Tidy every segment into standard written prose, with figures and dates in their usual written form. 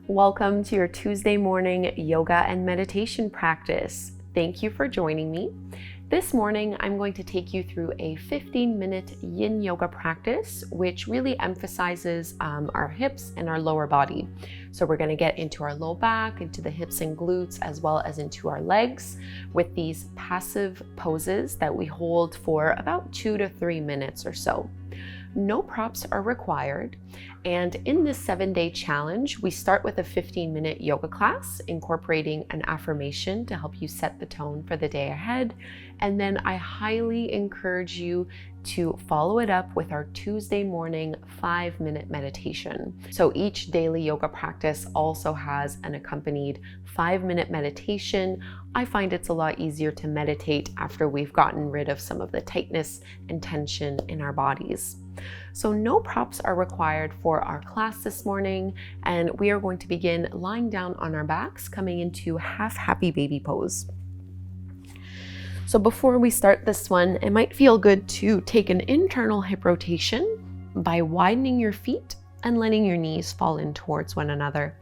Welcome to your Tuesday morning yoga and meditation practice. Thank you for joining me. This morning, I'm going to take you through a 15-minute yin yoga practice, which really emphasizes our hips and our lower body. So we're going to get into our low back, into the hips and glutes, as well as into our legs with these passive poses that we hold for about 2 to 3 minutes or so. No props are required. And in this 7-day challenge, we start with a 15-minute yoga class, incorporating an affirmation to help you set the tone for the day ahead. And then I highly encourage you to follow it up with our Tuesday morning 5-minute meditation. So each daily yoga practice also has an accompanied 5-minute meditation. I find it's a lot easier to meditate after we've gotten rid of some of the tightness and tension in our bodies. So no props are required for our class this morning, and we are going to begin lying down on our backs, coming into half happy baby pose. So before we start this one, it might feel good to take an internal hip rotation by widening your feet and letting your knees fall in towards one another.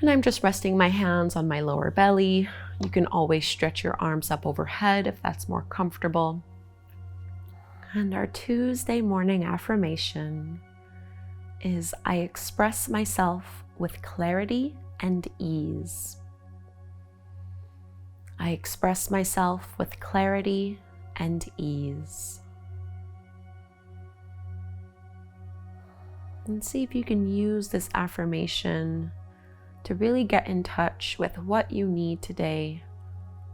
And I'm just resting my hands on my lower belly. You can always stretch your arms up overhead if that's more comfortable. And our Tuesday morning affirmation is, I express myself with clarity and ease. I express myself with clarity and ease. And see if you can use this affirmation to really get in touch with what you need today,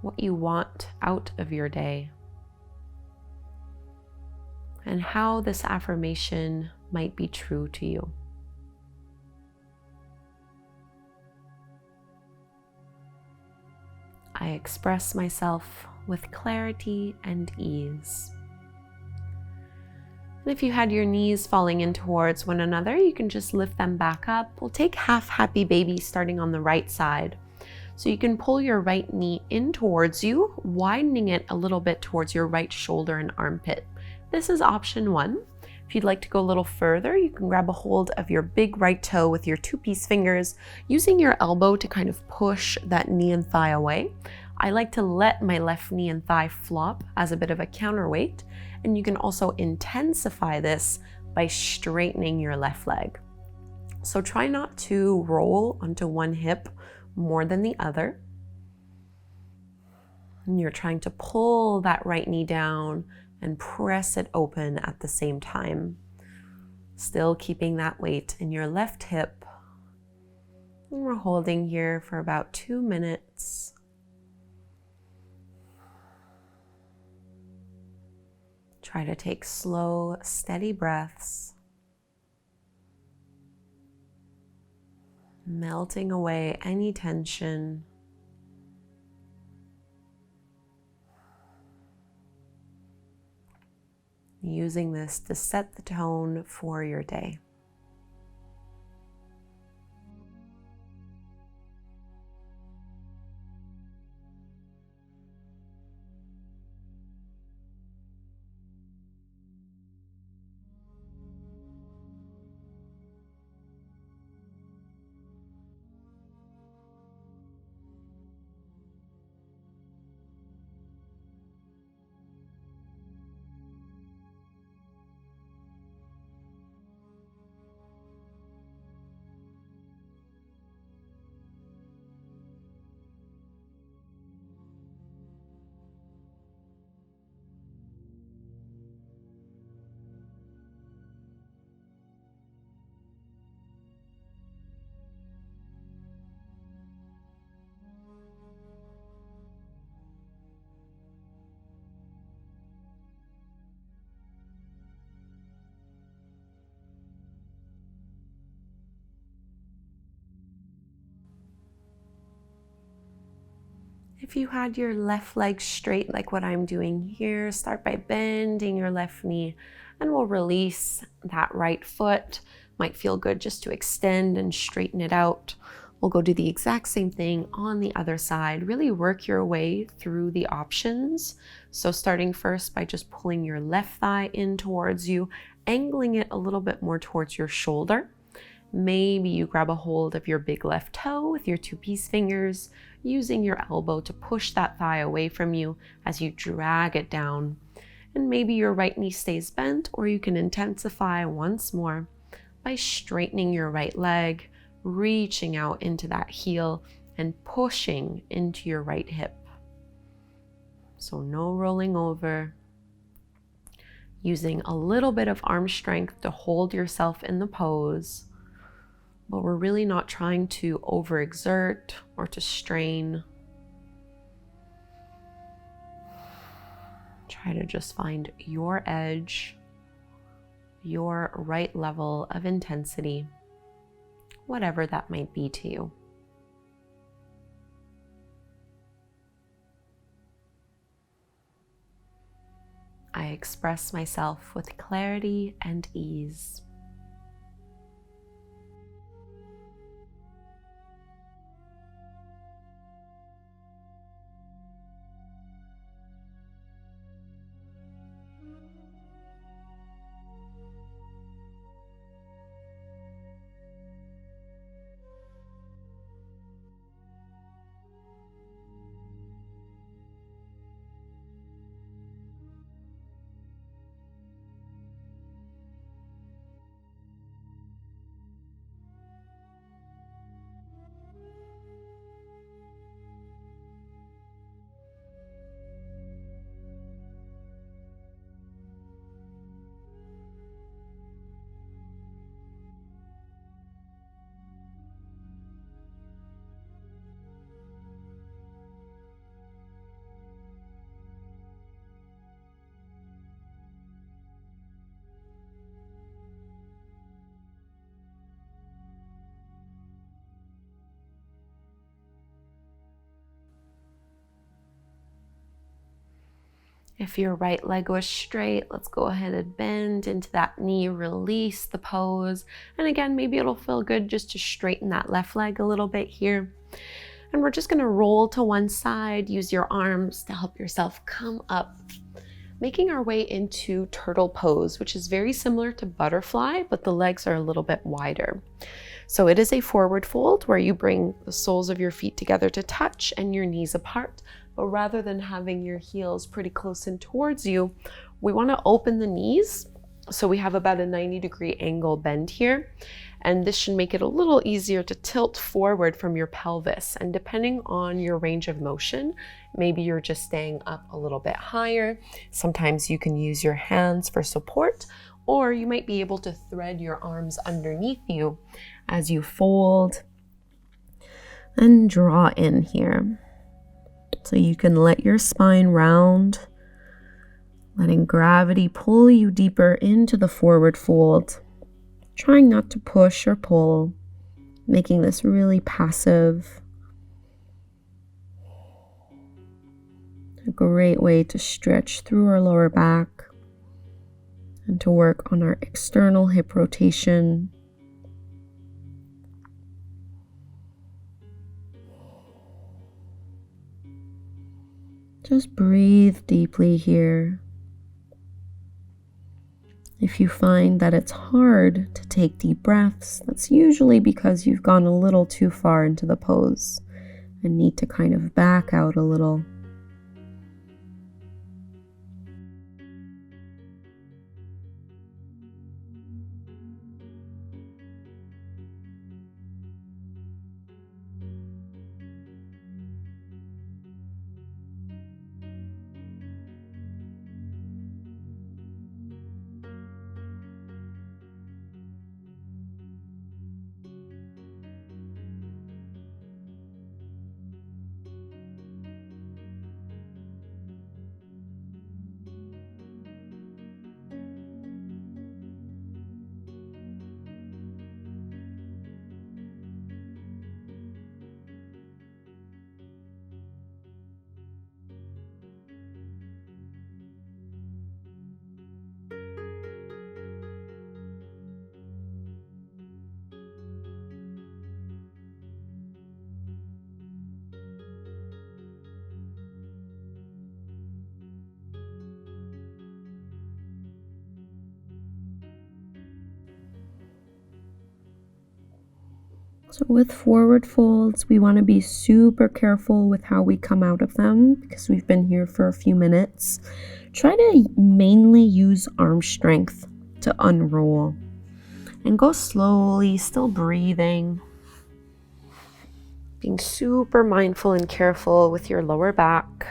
what you want out of your day, and how this affirmation might be true to you. I express myself with clarity and ease. And if you had your knees falling in towards one another, you can just lift them back up. We'll take half happy baby starting on the right side. So you can pull your right knee in towards you, widening it a little bit towards your right shoulder and armpit. This is option 1. If you'd like to go a little further, you can grab a hold of your big right toe with your 2-piece fingers, using your elbow to kind of push that knee and thigh away. I like to let my left knee and thigh flop as a bit of a counterweight, and you can also intensify this by straightening your left leg. So try not to roll onto one hip more than the other. And you're trying to pull that right knee down and press it open at the same time. Still keeping that weight in your left hip. And we're holding here for about 2 minutes. Try to take slow, steady breaths, melting away any tension. Using this to set the tone for your day. If you had your left leg straight like what I'm doing here, start by bending your left knee, and we'll release that right foot. Might feel good just to extend and straighten it out. We'll go do the exact same thing on the other side. Really work your way through the options. So starting first by just pulling your left thigh in towards you, angling it a little bit more towards your shoulder. Maybe you grab a hold of your big left toe with your 2-piece fingers, using your elbow to push that thigh away from you as you drag it down. And maybe your right knee stays bent, or you can intensify once more by straightening your right leg, reaching out into that heel and pushing into your right hip. So no rolling over. Using a little bit of arm strength to hold yourself in the pose, but we're really not trying to overexert or to strain. Try to just find your edge, your right level of intensity, whatever that might be to you. I express myself with clarity and ease. If your right leg was straight, let's go ahead and bend into that knee, release the pose. And again, maybe it'll feel good just to straighten that left leg a little bit here. And we're just gonna roll to one side, use your arms to help yourself come up, making our way into turtle pose, which is very similar to butterfly, but the legs are a little bit wider. So it is a forward fold where you bring the soles of your feet together to touch and your knees apart. But rather than having your heels pretty close in towards you, we want to open the knees. So we have about a 90-degree angle bend here. And this should make it a little easier to tilt forward from your pelvis. And depending on your range of motion, maybe you're just staying up a little bit higher. Sometimes you can use your hands for support, or you might be able to thread your arms underneath you as you fold and draw in here. So you can let your spine round, letting gravity pull you deeper into the forward fold, trying not to push or pull, making this really passive. A great way to stretch through our lower back and to work on our external hip rotation. Just breathe deeply here. If you find that it's hard to take deep breaths, that's usually because you've gone a little too far into the pose and need to kind of back out a little. So with forward folds, we want to be super careful with how we come out of them because we've been here for a few minutes. Try to mainly use arm strength to unroll and go slowly, still breathing. Being super mindful and careful with your lower back.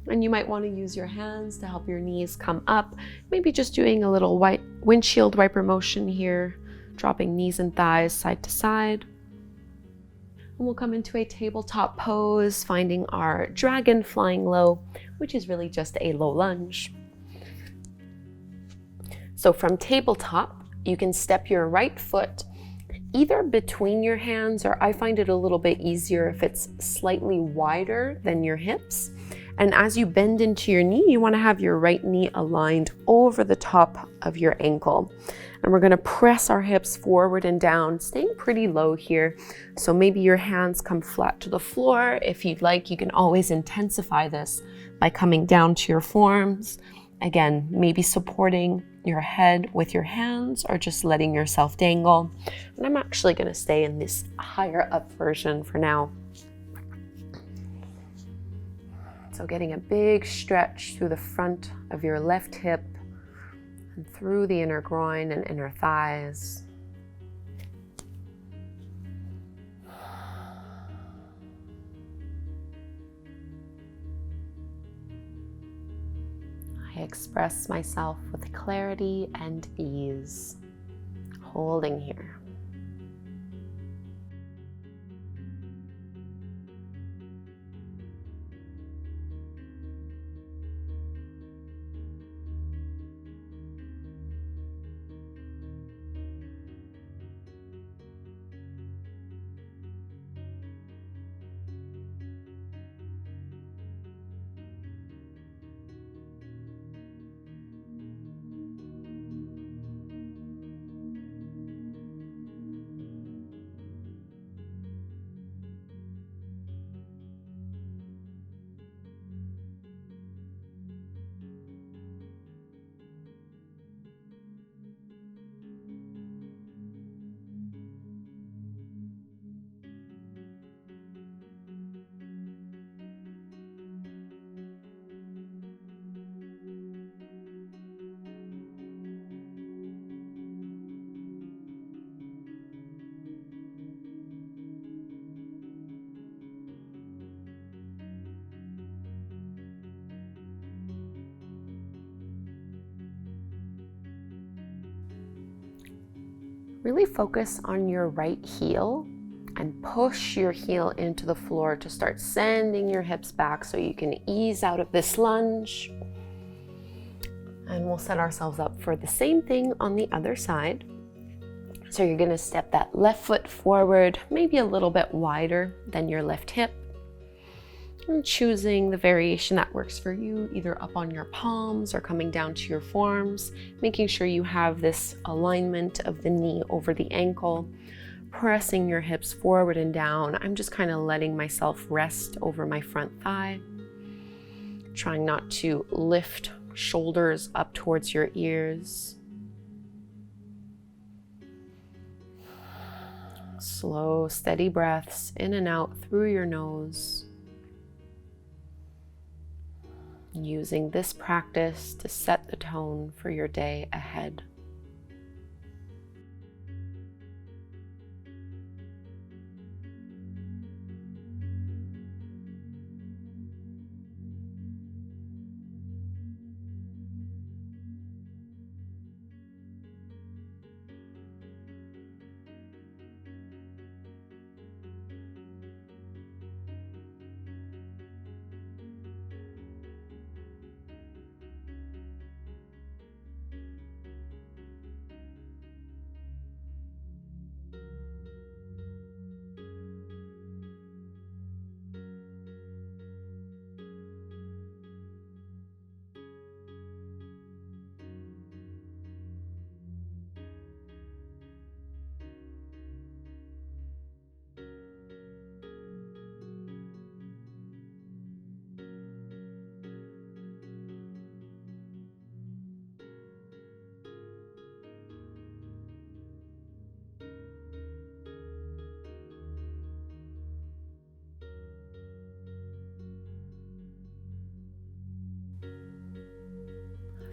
And you might want to use your hands to help your knees come up. Maybe just doing a little windshield wiper motion here, dropping knees and thighs side to side. And we'll come into a tabletop pose, finding our dragon flying low, which is really just a low lunge. So from tabletop, you can step your right foot either between your hands, or I find it a little bit easier if it's slightly wider than your hips. And as you bend into your knee, you want to have your right knee aligned over the top of your ankle. And we're going to press our hips forward and down, staying pretty low here. So maybe your hands come flat to the floor. If you'd like, you can always intensify this by coming down to your forearms. Again, maybe supporting your head with your hands or just letting yourself dangle. And I'm actually going to stay in this higher up version for now. So getting a big stretch through the front of your left hip and through the inner groin and inner thighs. I express myself with clarity and ease, holding here. Really focus on your right heel and push your heel into the floor to start sending your hips back so you can ease out of this lunge. And we'll set ourselves up for the same thing on the other side. So you're going to step that left foot forward, maybe a little bit wider than your left hip. And choosing the variation that works for you, either up on your palms or coming down to your forearms, making sure you have this alignment of the knee over the ankle, pressing your hips forward and down. I'm just kind of letting myself rest over my front thigh, trying not to lift shoulders up towards your ears. Slow, steady breaths in and out through your nose. Using this practice to set the tone for your day ahead.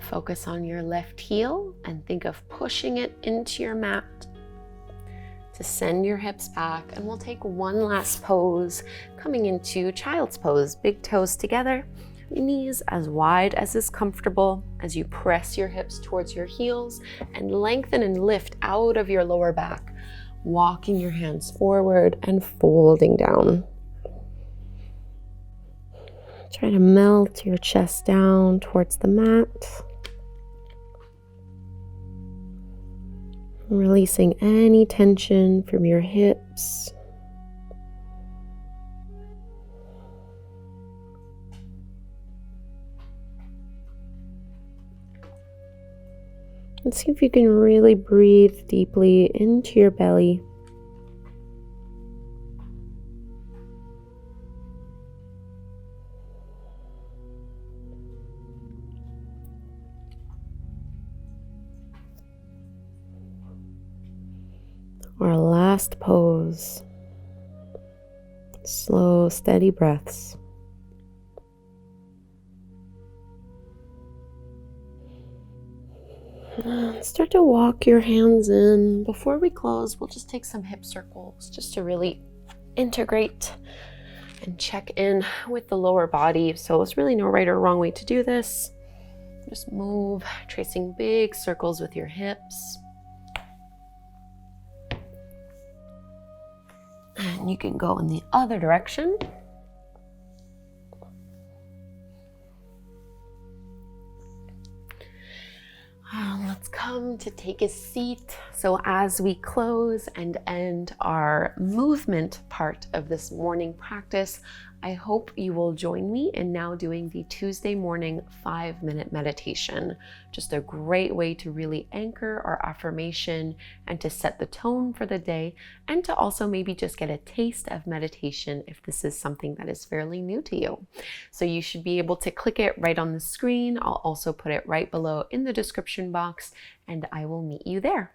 Focus on your left heel and think of pushing it into your mat to send your hips back. And we'll take one last pose, coming into child's pose. Big toes together, knees as wide as is comfortable as you press your hips towards your heels and lengthen and lift out of your lower back, walking your hands forward and folding down. Try to melt your chest down towards the mat. Releasing any tension from your hips. And see if you can really breathe deeply into your belly. Our last pose. Slow, steady breaths. Start to walk your hands in. Before we close, we'll just take some hip circles just to really integrate and check in with the lower body. So there's really no right or wrong way to do this. Just move, tracing big circles with your hips. And you can go in the other direction. Let's come to take a seat. So as we close and end our movement part of this morning practice, I hope you will join me in now doing the Tuesday morning 5-minute meditation. Just a great way to really anchor our affirmation and to set the tone for the day, and to also maybe just get a taste of meditation if this is something that is fairly new to you. So you should be able to click it right on the screen. I'll also put it right below in the description box, and I will meet you there.